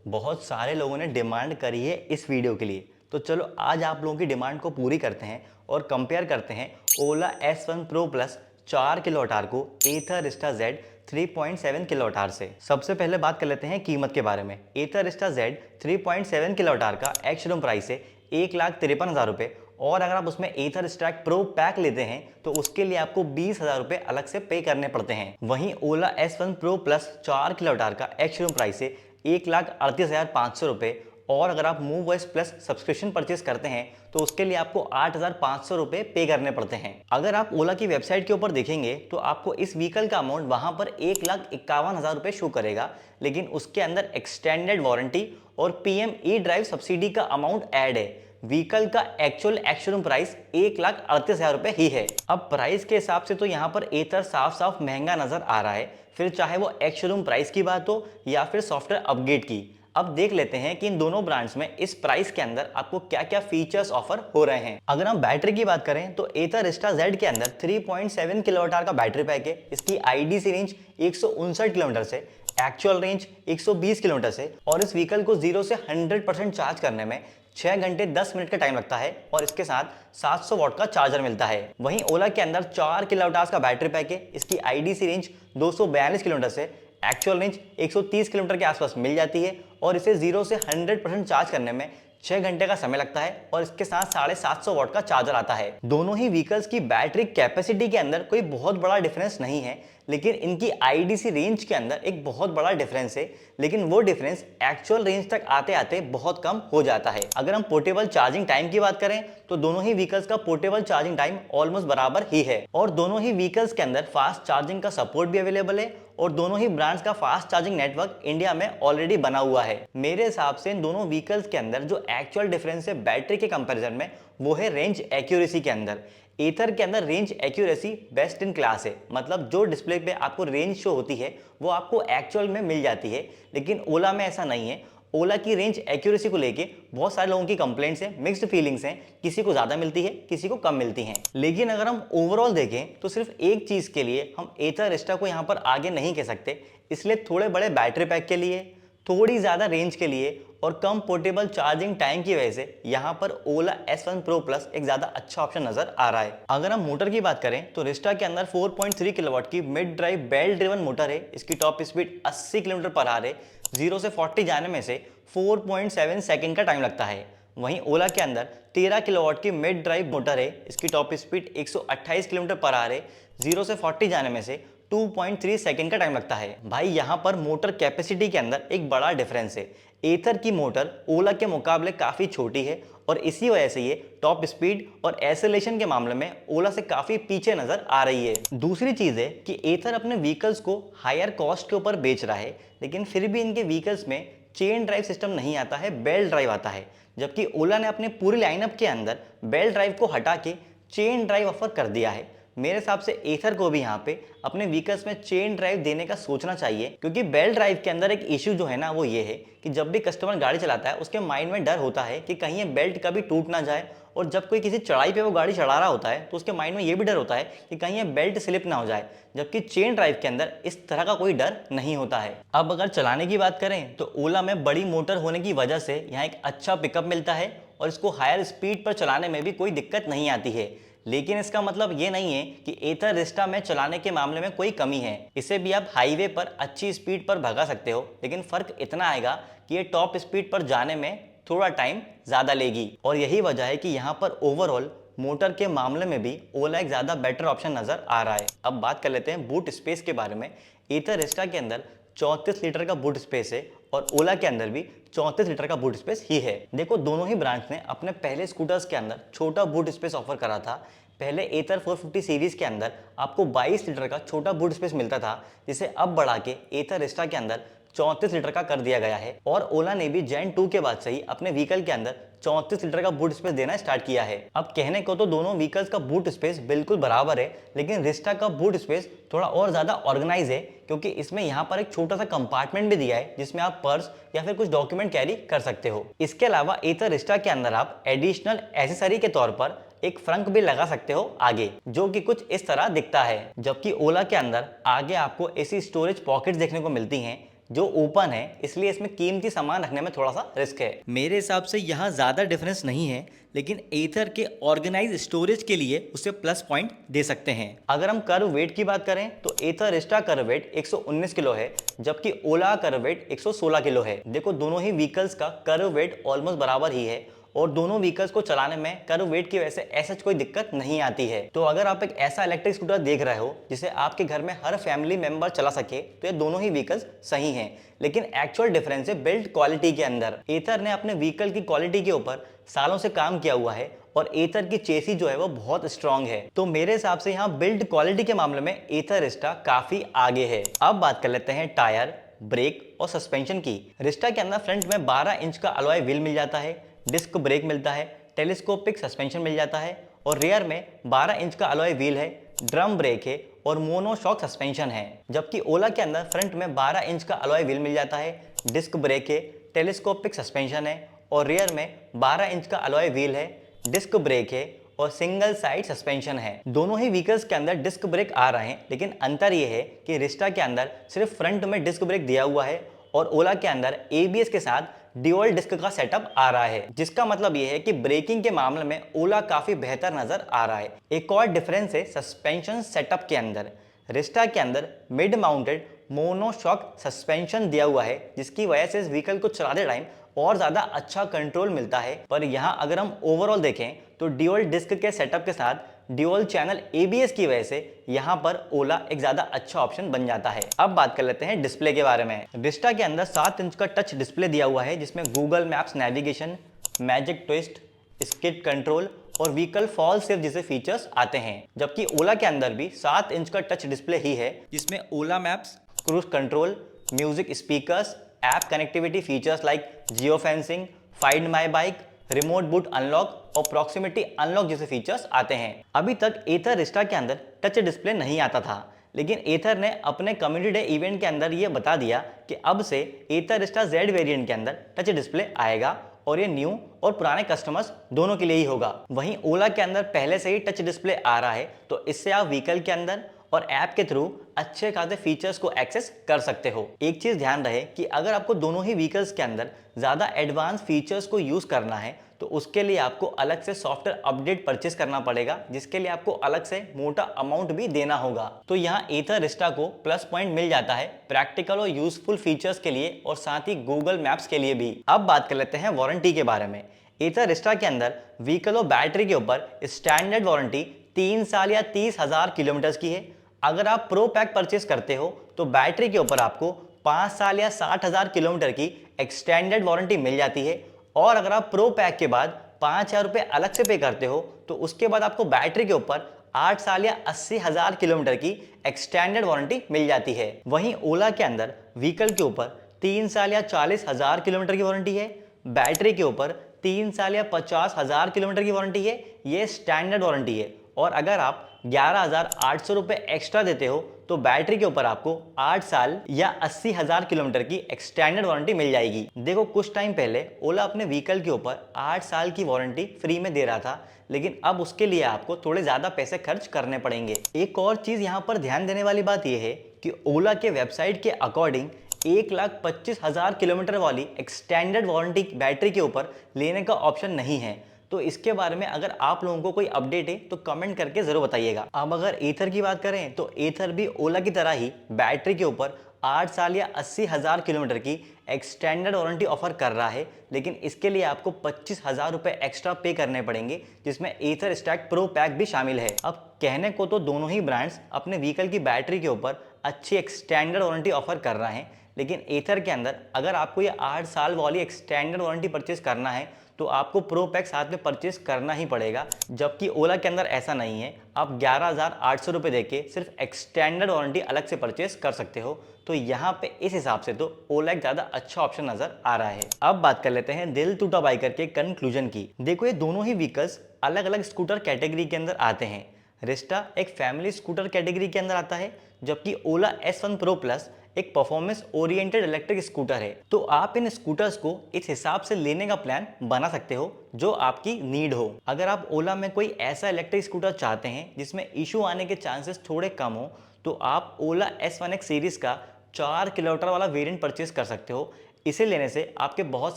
बहुत सारे लोगों ने डिमांड करी है इस वीडियो के लिए, तो चलो आज आप लोगों की डिमांड को पूरी करते हैं और कंपेयर करते हैं ओला S1 Pro Plus 4 kilowatt hour को एथर Ista Z 3.7 किलोवाट आवर से। सबसे पहले बात कर लेते हैं कीमत के बारे में। एथर Ista Z 3.7 किलोवाट आवर का एक्स शोरूम प्राइस है 1,53,000 रुपये, और अगर आप उसमें एथर स्टैक प्रो पैक लेते हैं तो उसके लिए आपको 20,000 रुपये अलग से पे करने पड़ते हैं। वहीं ओला S1 Pro Plus 4 kilowatt hour का एक्स शोरूम प्राइस है 1,38,500 रुपये, और अगर आप move voice plus subscription purchase करते हैं तो उसके लिए आपको 8,500 रुपये पे करने पड़ते हैं। अगर आप ओला की वेबसाइट के ऊपर देखेंगे तो आपको इस व्हीकल का अमाउंट वहां पर 1,51,000 रुपये शो करेगा, लेकिन उसके अंदर एक्सटेंडेड वारंटी और PM ई ड्राइव सब्सिडी का अमाउंट ऐड है। व्हीकल का एक्चुअल एक्स शोरूम प्राइस 1,38,000 रुपये ही है। अब प्राइस के हिसाब से तो यहाँ पर एथर साफ साफ महंगा नजर आ रहा है, फिर चाहे वो एक्स शोरूम प्राइस की बात हो या फिर सॉफ्टवेयर अपग्रेड की। अब देख लेते हैं कि इन दोनों ब्रांड्स में इस प्राइस के अंदर आपको क्या क्या फीचर्स ऑफर हो रहे हैं। अगर हम बैटरी की बात करें तो एथर Ista Z के अंदर 3.7 किलोवाट आवर का बैटरी पैक है। इसकी IDC रेंज 159 किलोमीटर से, एक्चुअल रेंज 120 किलोमीटर से, और इस व्हीकल को 0 से 100% चार्ज करने में 6 घंटे 10 मिनट का टाइम लगता है, और इसके साथ 700 वॉट का चार्जर मिलता है। वहीं ओला के अंदर 4 किलोवाट आवर का बैटरी पैक है। इसकी IDC रेंज 242 किलोमीटर से, एक्चुअल रेंज 130 किलोमीटर के आसपास मिल जाती है, और इसे 0 से 100% चार्ज करने में 6 घंटे का समय लगता है, और इसके साथ 750 वॉट का चार्जर आता है। दोनों ही व्हीकल्स की बैटरी कैपेसिटी के अंदर कोई बहुत बड़ा डिफरेंस नहीं है, लेकिन इनकी IDC रेंज के अंदर एक बहुत बड़ा डिफरेंस है, लेकिन वो डिफरेंस एक्चुअल रेंज तक आते आते बहुत कम हो जाता है। अगर हम पोर्टेबल चार्जिंग टाइम की बात करें तो दोनों ही व्हीकल्स का पोर्टेबल चार्जिंग टाइम ऑलमोस्ट बराबर ही है, और दोनों ही व्हीकल्स के अंदर फास्ट चार्जिंग का सपोर्ट भी अवेलेबल है, और दोनों ही ब्रांड्स का फास्ट चार्जिंग नेटवर्क इंडिया में ऑलरेडी बना हुआ है। मेरे हिसाब से इन दोनों व्हीकल्स के अंदर जो एक्चुअल डिफरेंस है बैटरी के कंपैरिजन में, वो है रेंज एक्यूरेसी के अंदर। एथर के अंदर range accuracy best in class है, मतलब जो डिस्प्ले पे आपको रेंज शो होती है वो आपको एक्चुअल में मिल जाती है, लेकिन ओला में ऐसा नहीं है। ओला की रेंज एक्यूरेसी को लेके बहुत सारे लोगों की कंप्लेंट्स हैं, मिक्स्ड फीलिंग्स हैं, किसी को ज़्यादा मिलती है, किसी को कम मिलती हैं। लेकिन अगर हम ओवरऑल देखें तो सिर्फ एक चीज़ के लिए हम एथर Ista को यहाँ पर आगे नहीं कह सकते, इसलिए थोड़े बड़े बैटरी पैक के लिए, थोड़ी ज़्यादा रेंज के लिए और कम पोर्टेबल चार्जिंग टाइम की वजह से यहाँ पर ओला S1 Pro Plus एक ज़्यादा अच्छा ऑप्शन नजर आ रहा है। अगर हम मोटर की बात करें तो Ista के अंदर 4.3 किलोवाट की mid drive belt driven motor है। इसकी top speed 80 kilometre per hour है। 0 से 40 जाने में से 4.7 सेकंड का टाइम लगता है। वहीं ओला के अंदर 13 किलोवाट की मिड ड्राइव मोटर है। इसकी top speed 128 kilometre per hour है। 0 से 40 जाने में से 2.3 सेकंड का टाइम लगता है। भाई यहाँ पर मोटर कैपेसिटी के अंदर एक बड़ा डिफरेंस है। एथर की मोटर ओला के मुकाबले काफ़ी छोटी है, और इसी वजह से ये टॉप स्पीड और एक्सेलरेशन के मामले में ओला से काफ़ी पीछे नजर आ रही है। दूसरी चीज़ है कि एथर अपने व्हीकल्स को हायर कॉस्ट के ऊपर बेच रहा है, लेकिन फिर भी इनके व्हीकल्स में चेन ड्राइव सिस्टम नहीं आता है, बेल्ट ड्राइव आता है, जबकि ओला ने अपने पूरी लाइनअप के अंदर बेल्ट ड्राइव को हटा के चेन ड्राइव ऑफर कर दिया है। मेरे हिसाब से एथर को भी यहाँ पे अपने व्हीकल्स में चेन ड्राइव देने का सोचना चाहिए, क्योंकि बेल्ट ड्राइव के अंदर एक इश्यू जो है ना वो ये है कि जब भी कस्टमर गाड़ी चलाता है उसके माइंड में डर होता है कि कहीं ये बेल्ट कभी टूट ना जाए, और जब कोई किसी चढ़ाई पे वो गाड़ी चढ़ा रहा होता है तो उसके माइंड में ये भी डर होता है कि कहीं ये बेल्ट स्लिप ना हो जाए, जबकि चेन ड्राइव के अंदर इस तरह का कोई डर नहीं होता है। अब अगर चलाने की बात करें तो ओला में बड़ी मोटर होने की वजह से यहाँ एक अच्छा पिकअप मिलता है, और इसको हायर स्पीड पर चलाने में भी कोई दिक्कत नहीं आती है। लेकिन इसका मतलब ये नहीं है कि एथर Ista में चलाने के मामले में कोई कमी है। इसे भी आप हाईवे पर अच्छी स्पीड पर भगा सकते हो, लेकिन फर्क इतना आएगा कि ये टॉप स्पीड पर जाने में थोड़ा टाइम ज़्यादा लेगी, और यही वजह है कि यहाँ पर ओवरऑल मोटर के मामले में भी ओला एक ज़्यादा बेटर ऑप्शन नज़र आ रहा है। अब बात कर लेते हैं बूट स्पेस के बारे में। एथर Ista के अंदर 34 लीटर का बूट स्पेस है, और ओला के अंदर भी 34 लीटर का बूट स्पेस ही है। देखो, दोनों ही ब्रांड्स ने अपने पहले स्कूटर्स के अंदर छोटा बूट स्पेस ऑफर करा था। पहले एथर 450 सीरीज के अंदर आपको 22 लीटर का छोटा बूट स्पेस मिलता था, जिसे अब बढ़ा के एथर Ista के अंदर 34 लीटर का कर दिया गया है, और ओला ने भी जेन 2 के बाद से ही अपने व्हीकल के अंदर 34 लीटर का बूट स्पेस देना स्टार्ट किया है। अब कहने को तो दोनों व्हीकल्स का बूट स्पेस बिल्कुल बराबर है, लेकिन Ista का बूट स्पेस थोड़ा और ज्यादा ऑर्गेनाइज है, क्योंकि इसमें यहाँ पर एक छोटा सा कंपार्टमेंट भी दिया है जिसमें आप पर्स या फिर कुछ डॉक्यूमेंट कैरी कर सकते हो। इसके अलावा एथर Ista के अंदर आप एडिशनल एसेसरी के तौर पर एक फ्रंक भी लगा सकते हो आगे, जो कि कुछ इस तरह दिखता है, जबकि ओला के अंदर आगे आपको ऐसी स्टोरेज पॉकेट्स देखने को मिलती हैं जो ओपन है, इसलिए इसमें कीमती सामान रखने में थोड़ा सा रिस्क है। मेरे हिसाब से यहाँ ज़्यादा डिफरेंस नहीं है, लेकिन एथर के ऑर्गेनाइज स्टोरेज के लिए उसे प्लस पॉइंट दे सकते हैं। अगर हम कर्व वेट की बात करें तो एथर रिस्टा कर्व वेट 119 किलो है, जबकि ओला कर्व वेट 116 किलो है। देखो दोनों ही व्हीकल्स का कर्व वेट ऑलमोस्ट बराबर ही है और दोनों व्हीकल्स को चलाने में कर्व वेट की वजह से ऐसा कोई दिक्कत नहीं आती है। तो अगर आप एक ऐसा इलेक्ट्रिक स्कूटर देख रहे हो जिसे आपके घर में हर फैमिली मेंबर चला सके, तो ये दोनों ही व्हीकल्स सही हैं। लेकिन एक्चुअल डिफरेंस है बिल्ड क्वालिटी के अंदर। एथर ने अपने व्हीकल की क्वालिटी के ऊपर सालों से काम किया हुआ है और एथर की चेसी जो है वो बहुत स्ट्रांग है। तो मेरे हिसाब से यहाँ बिल्ड क्वालिटी के मामले में एथर रिस्टा काफी आगे है। अब बात कर लेते हैं टायर, ब्रेक और सस्पेंशन की। रिस्टा के अंदर फ्रंट में 12 इंच का अलॉय व्हील मिल जाता है, डिस्क ब्रेक मिलता है, टेलीस्कोपिक सस्पेंशन मिल जाता है और रियर में 12 इंच का अलॉय व्हील है, ड्रम ब्रेक है और मोनोशॉक सस्पेंशन है। जबकि ओला के अंदर फ्रंट में 12 इंच का अलॉय व्हील मिल जाता है, डिस्क ब्रेक है, टेलीस्कोपिक सस्पेंशन है और रियर में 12 इंच का अलॉय व्हील है, डिस्क ब्रेक है और सिंगल साइड सस्पेंशन है। दोनों ही व्हीकल्स के अंदर डिस्क ब्रेक आ रहे हैं, लेकिन अंतर यह है कि रिस्टा के अंदर सिर्फ फ्रंट में डिस्क ब्रेक दिया हुआ है और ओला के अंदर एबीएस के साथ ड्यूअल डिस्क का सेटअप आ रहा है, जिसका मतलब यह है कि ब्रेकिंग के मामले में ओला काफी बेहतर नजर आ रहा है। एक और डिफरेंस है सस्पेंशन सेटअप के अंदर। रिस्टा के अंदर मिड माउंटेड मोनोशॉक सस्पेंशन दिया हुआ है, जिसकी वजह से इस व्हीकल को चलाते टाइम और ज्यादा अच्छा कंट्रोल मिलता है। पर यहाँ अगर हम ओवरऑल देखें तो ड्यूअल डिस्क के सेटअप के साथ ड्यूअल चैनल एबीएस की वजह से यहाँ पर ओला एक ज्यादा अच्छा ऑप्शन बन जाता है। अब बात कर लेते हैं डिस्प्ले के बारे में। रिस्टा के अंदर 7 इंच का टच डिस्प्ले दिया हुआ है, जिसमें Google maps navigation, magic twist, skid control और व्हीकल फॉल सेफ जैसे फीचर्स आते हैं। जबकि ओला के अंदर भी 7 इंच का टच डिस्प्ले ही है, जिसमें Ola maps, cruise control, music speakers, app connectivity features like geo fencing, find my bike, remote boot unlock और प्रॉक्सिमिटी अनलॉक जैसे फीचर्स आते हैं। अभी तक एथर रिस्टा के अंदर टच डिस्प्ले नहीं आता था, लेकिन एथर ने अपने कम्युनिटी डे इवेंट के अंदर ये बता दिया कि अब से एथर रिस्टा जेड वेरिएंट के अंदर टच डिस्प्ले आएगा और ये न्यू और पुराने कस्टमर्स दोनों के लिए ही होगा। वहीं ओला के अंदर पहले से ही टच डिस्प्ले आ रहा है, तो इससे आप व्हीकल के अंदर और ऐप के थ्रू अच्छे खासे फीचर्स को एक्सेस कर सकते हो। एक चीज ध्यान रहे कि अगर आपको दोनों ही व्हीकल्स के अंदर ज्यादा एडवांस फीचर्स को यूज करना है, तो उसके लिए आपको अलग से सॉफ्टवेयर अपडेट परचेस करना पड़ेगा, जिसके लिए आपको अलग से मोटा अमाउंट भी देना होगा। तो यहाँ एथर रिस्टा को प्लस पॉइंट मिल जाता है प्रैक्टिकल और यूजफुल फीचर्स के लिए और साथ ही गूगल मैप्स के लिए भी। अब बात कर लेते हैं वारंटी के बारे में। एथर रिस्टा के अंदर व्हीकल और बैटरी के ऊपर स्टैंडर्ड वारंटी 3 साल या 30,000 किलोमीटर की है। अगर आप प्रो पैक परचेस करते हो तो बैटरी के ऊपर आपको 5 साल या 60,000 किलोमीटर की एक्सटेंडेड वारंटी मिल जाती है और अगर आप प्रो पैक के बाद 5,000 रुपये अलग से पे करते हो तो उसके बाद आपको बैटरी के ऊपर 8 साल या 80,000 किलोमीटर की एक्सटेंडेड वारंटी मिल जाती है। वहीं ओला के अंदर व्हीकल के ऊपर 3 साल या 40,000 किलोमीटर की वारंटी है, बैटरी के ऊपर 3 साल या 50,000 किलोमीटर की वारंटी है। ये स्टैंडर्ड वारंटी है और अगर आप 11,800 रुपये एक्स्ट्रा देते हो तो बैटरी के ऊपर आपको 8 साल या 80,000 किलोमीटर की एक्सटेंडेड वारंटी मिल जाएगी। देखो कुछ टाइम पहले ओला अपने व्हीकल के ऊपर 8 साल की वारंटी फ्री में दे रहा था, लेकिन अब उसके लिए आपको थोड़े ज्यादा पैसे खर्च करने पड़ेंगे। एक और चीज यहाँ पर ध्यान देने वाली बात यह है कि ओला के वेबसाइट के अकॉर्डिंग 1,25,000 किलोमीटर वाली एक्सटेंडेड वारंटी बैटरी के ऊपर लेने का ऑप्शन नहीं है। तो इसके बारे में अगर आप लोगों को कोई अपडेट है तो कमेंट करके जरूर बताइएगा। अब अगर एथर की बात करें तो एथर भी ओला की तरह ही बैटरी के ऊपर 8 साल या 80,000 किलोमीटर की एक्सटेंडेड वारंटी ऑफर कर रहा है, लेकिन इसके लिए आपको 25,000 रुपये एक्स्ट्रा पे करने पड़ेंगे, जिसमें एथर स्टैक प्रो पैक भी शामिल है। अब कहने को तो दोनों ही ब्रांड्स अपने व्हीकल की बैटरी के ऊपर अच्छी एक्सटेंडेड वारंटी ऑफर कर रहे हैं, लेकिन एथर के अंदर अगर आपको ये 8 साल वाली एक्सटेंडेड वारंटी परचेस करना है तो आपको प्रो पैक साथ में परचेस करना ही पड़ेगा। जबकि ओला के अंदर ऐसा नहीं है, आप 11,800 रुपये देके सिर्फ एक्सटेंडेड वारंटी अलग से परचेस कर सकते हो। तो यहाँ पे इस हिसाब से तो ओला एक ज़्यादा अच्छा ऑप्शन नजर आ रहा है। अब बात कर लेते हैं दिल टूटा बाइकर के कंक्लूजन की। देखो ये दोनों ही व्हीकल्स अलग अलग स्कूटर कैटेगरी के अंदर आते हैं। रिस्टा एक फैमिली स्कूटर कैटेगरी के अंदर आता है, जबकि ओला S1 प्रो प्लस एक परफॉर्मेंस ओरिएंटेड इलेक्ट्रिक स्कूटर है। तो आप इन स्कूटर्स को इस हिसाब से लेने का प्लान बना सकते हो जो आपकी नीड हो। अगर आप ओला में कोई ऐसा इलेक्ट्रिक स्कूटर चाहते हैं जिसमें इशू आने के चांसेस थोड़े कम हो, तो आप ओला S1X सीरीज का 4 किलोमीटर वाला वेरिएंट परचेस कर सकते हो। इसे लेने से आपके बहुत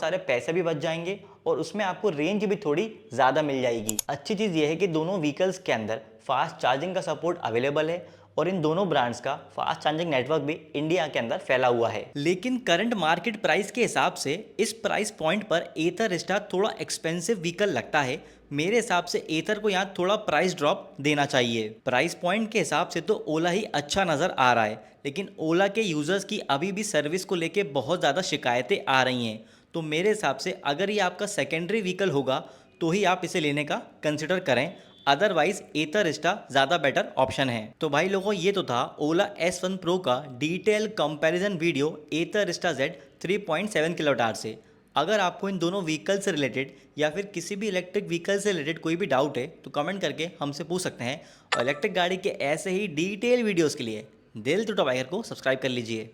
सारे पैसे भी बच जाएंगे और उसमें आपको रेंज भी थोड़ी ज़्यादा मिल जाएगी। अच्छी चीज़ यह है कि दोनों व्हीकल्स के अंदर फास्ट चार्जिंग का सपोर्ट अवेलेबल है और इन दोनों ब्रांड्स का फास्ट चार्जिंग नेटवर्क भी इंडिया के अंदर फैला हुआ है। लेकिन करंट मार्केट प्राइस के हिसाब से इस प्राइस पॉइंट पर एथर स्टार थोड़ा एक्सपेंसिव व्हीकल लगता है। मेरे हिसाब से एथर को यहाँ थोड़ा प्राइस ड्रॉप देना चाहिए। प्राइस पॉइंट के हिसाब से तो ओला ही अच्छा नज़र आ रहा है, लेकिन ओला के यूज़र्स की अभी भी सर्विस को लेके बहुत ज़्यादा शिकायतें आ रही हैं। तो मेरे हिसाब से अगर ये आपका सेकेंडरी व्हीकल होगा तो ही आप इसे लेने का कंसिडर करें, अदरवाइज एथर स्टार ज़्यादा बेटर ऑप्शन है। तो भाई लोगों, ये तो था ओला S1 Pro का डिटेल कंपैरिजन वीडियो एथर स्टार Z 3.7 किलोवाट से। अगर आपको इन दोनों व्हीकल से रिलेटेड या फिर किसी भी इलेक्ट्रिक व्हीकल से रिलेटेड कोई भी डाउट है तो कमेंट करके हमसे पूछ सकते हैं। और इलेक्ट्रिक गाड़ी के ऐसे ही डिटेल वीडियोज़ के लिए दिल टू टॉप को सब्सक्राइब कर लीजिए।